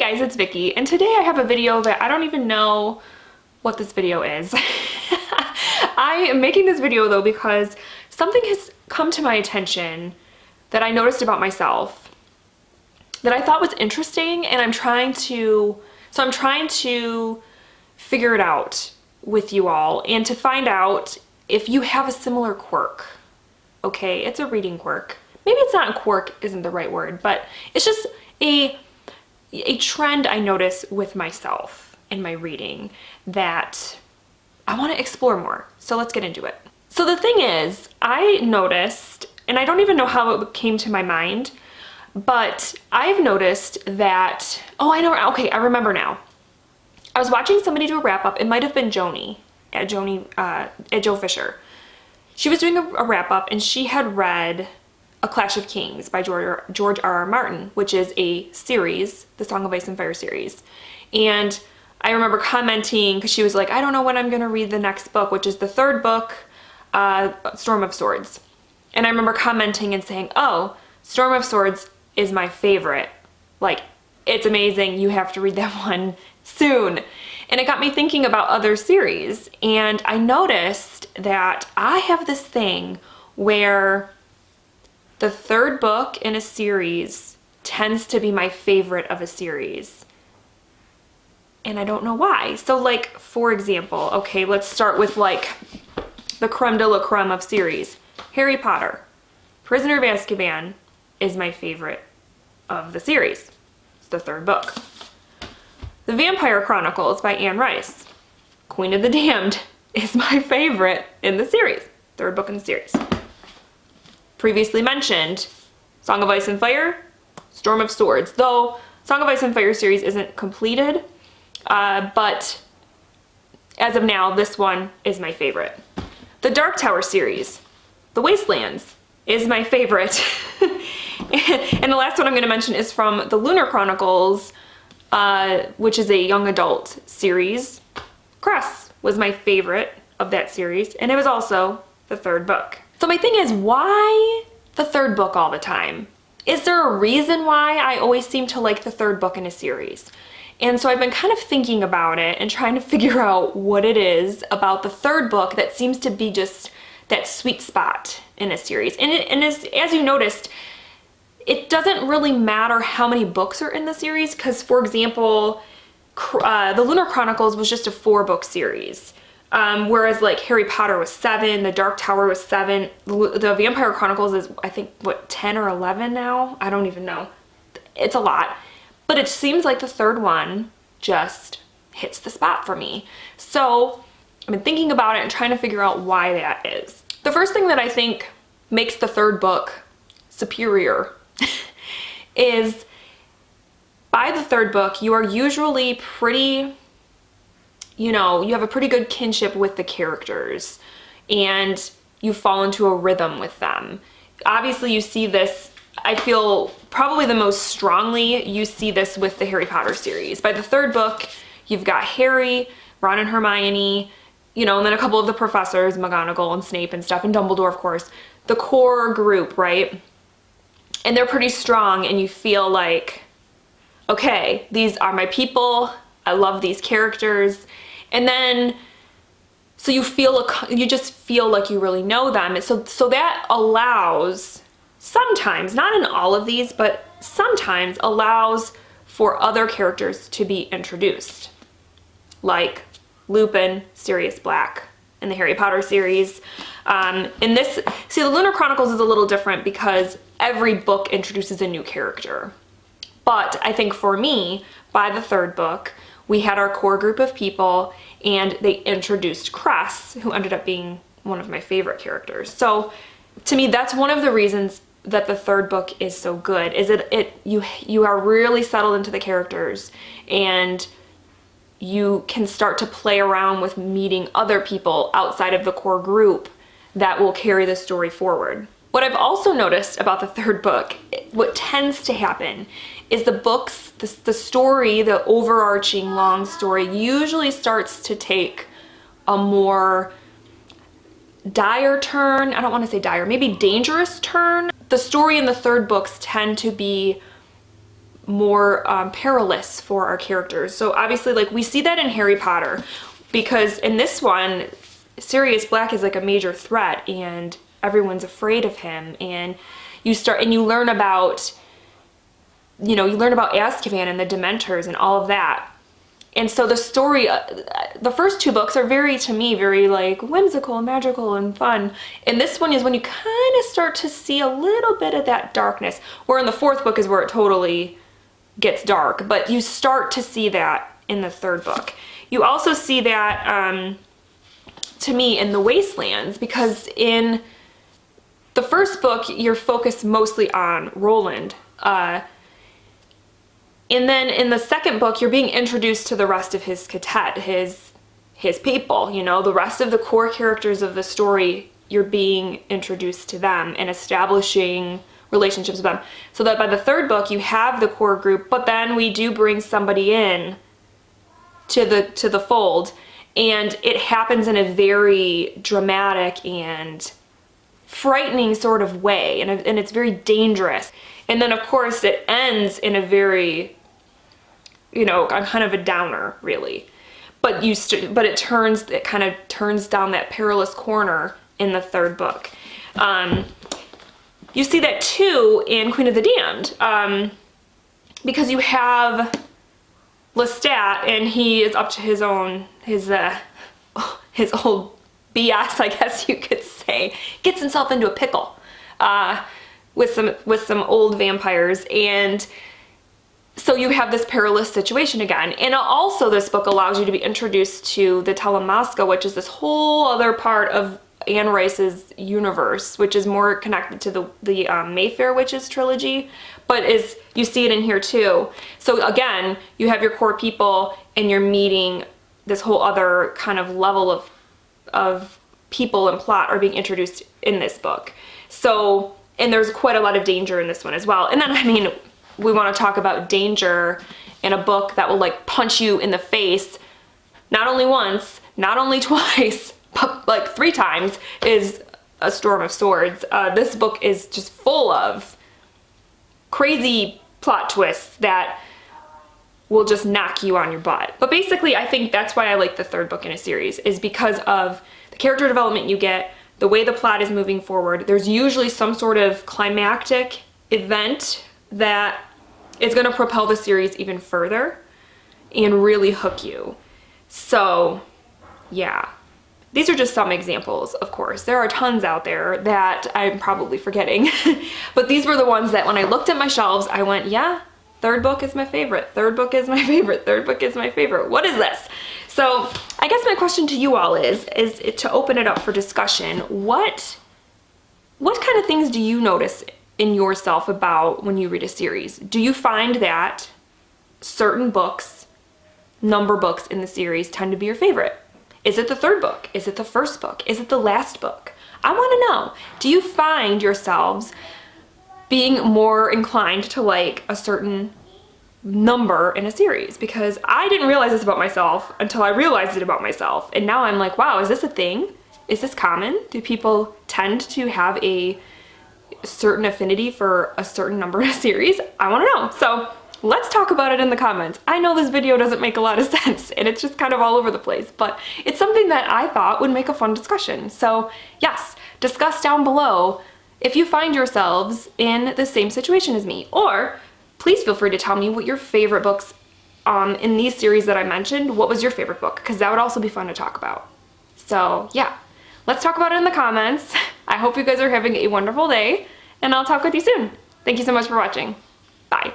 guys, it's Vicky, and today I have a video that I don't even know what this video is. I am making this video though because something has come to my attention that I noticed about myself that I thought was interesting, and I'm trying to figure it out with you all and to find out if you have a similar quirk. Okay, it's a reading quirk. Maybe it's not a quirk, isn't the right word, but it's just a trend I notice with myself in my reading that I want to explore more. So let's get into it. So the thing is, I noticed, and I don't even know how it came to my mind, but I've noticed that, oh, I know, okay, I remember now. I was watching somebody do a wrap up. It might have been Joni at Joe Fisher. She was doing a wrap up, and she had read A Clash of Kings by George R.R. Martin, which is a series, the Song of Ice and Fire series. And I remember commenting, because she was like, I don't know when I'm going to read the next book, which is the third book, Storm of Swords. And I remember commenting and saying, oh, Storm of Swords is my favorite. Like, it's amazing. You have to read that one soon. And it got me thinking about other series. And I noticed that I have this thing where the third book in a series tends to be my favorite of a series. And I don't know why. So like, for example, okay, let's start with like the creme de la creme of series. Harry Potter. Prisoner of Azkaban is my favorite of the series. It's the third book. The Vampire Chronicles by Anne Rice. Queen of the Damned is my favorite in the series. Third book in the series. Previously mentioned, Song of Ice and Fire, Storm of Swords. Though Song of Ice and Fire series isn't completed, but as of now, this one is my favorite. The Dark Tower series, The Wastelands, is my favorite. And the last one I'm going to mention is from the Lunar Chronicles, which is a young adult series. Cress was my favorite of that series, and it was also the third book. So my thing is, why the third book all the time? Is there a reason why I always seem to like the third book in a series? And so I've been kind of thinking about it and trying to figure out what it is about the third book that seems to be just that sweet spot in a series. And as you noticed, it doesn't really matter how many books are in the series, because, for example, the Lunar Chronicles was just a 4-book series. Whereas like Harry Potter was 7, the Dark Tower was 7, the Vampire Chronicles is, I think, what, 10 or 11 now? I don't even know. It's a lot. But it seems like the third one just hits the spot for me. So I've been thinking about it and trying to figure out why that is. The first thing that I think makes the third book superior is by the third book, you are usually pretty, you know, you have a pretty good kinship with the characters and you fall into a rhythm with them. Obviously you see this, I feel probably the most strongly you see this with the Harry Potter series. By the third book, you've got Harry, Ron and Hermione, you know, and then a couple of the professors, McGonagall and Snape and stuff, and Dumbledore, of course. The core group, right? And they're pretty strong, and you feel like, okay, these are my people. I love these characters. And then, so you just feel like you really know them. And so that allows, sometimes, not in all of these, but sometimes allows for other characters to be introduced. Like Lupin, Sirius Black in the Harry Potter series. In this, see, the Lunar Chronicles is a little different because every book introduces a new character. But I think for me, by the third book, we had our core group of people and they introduced Cress, who ended up being one of my favorite characters. So to me, that's one of the reasons that the third book is so good, is you are really settled into the characters and you can start to play around with meeting other people outside of the core group that will carry the story forward. What I've also noticed about the third book, what tends to happen is the books, the story, the overarching long story usually starts to take a more dire turn. I don't want to say dire, maybe dangerous turn. The story in the third books tend to be more perilous for our characters. So obviously, like, we see that in Harry Potter, because in this one, Sirius Black is like a major threat and everyone's afraid of him, and you learn about, you learn about Azkaban and the Dementors and all of that. And so the story, the first 2 books are to me, very like whimsical and magical and fun. And this one is when you kind of start to see a little bit of that darkness, where in the 4th book is where it totally gets dark, but you start to see that in the 3rd book. You also see that, to me, in the Wastelands, because in the 1st book, you're focused mostly on Roland. And then in the 2nd book, you're being introduced to the rest of his quartet, his people, the rest of the core characters of the story, you're being introduced to them and establishing relationships with them. So that by the 3rd book, you have the core group, but then we do bring somebody in to the fold, and it happens in a very dramatic and frightening sort of way, and it's very dangerous. And then of course it ends in a very, kind of a downer, really. But it kind of turns down that perilous corner in the 3rd book. You see that too in Queen of the Damned, because you have Lestat, and he is up to his old BS, I guess you could say. Gets himself into a pickle with some old vampires, and so you have this perilous situation again. And also this book allows you to be introduced to the Telemasca, which is this whole other part of Anne Rice's universe, which is more connected to the Mayfair Witches trilogy, but you see it in here too. So again, you have your core people, and you're meeting this whole other kind of level of people and plot are being introduced in this book. So, and there's quite a lot of danger in this one as well. And then, we want to talk about danger in a book that will like punch you in the face, not only once, not only twice, but like 3 times, is A Storm of Swords. This book is just full of crazy plot twists that will just knock you on your butt. But basically, I think that's why I like the 3rd book in a series, is because of the character development you get, the way the plot is moving forward. There's usually some sort of climactic event that is going to propel the series even further and really hook you. So, yeah. These are just some examples, of course. There are tons out there that I'm probably forgetting. But these were the ones that when I looked at my shelves, I went, yeah, 3rd book is my favorite. 3rd book is my favorite. 3rd book is my favorite. What is this? So I guess my question to you all is to open it up for discussion. What kind of things do you notice in yourself about when you read a series? Do you find that certain books, number books in the series, tend to be your favorite? Is it the 3rd book? Is it the 1st book? Is it the last book? I want to know. Do you find yourselves being more inclined to like a certain number in a series? Because I didn't realize this about myself until I realized it about myself. And now I'm like, wow, is this a thing? Is this common? Do people tend to have a certain affinity for a certain number in a series? I want to know. So let's talk about it in the comments. I know this video doesn't make a lot of sense and it's just kind of all over the place, but it's something that I thought would make a fun discussion. So yes, discuss down below if you find yourselves in the same situation as me, or please feel free to tell me what your favorite books in these series that I mentioned, what was your favorite book? Because that would also be fun to talk about. So yeah, let's talk about it in the comments. I hope you guys are having a wonderful day, and I'll talk with you soon. Thank you so much for watching. Bye.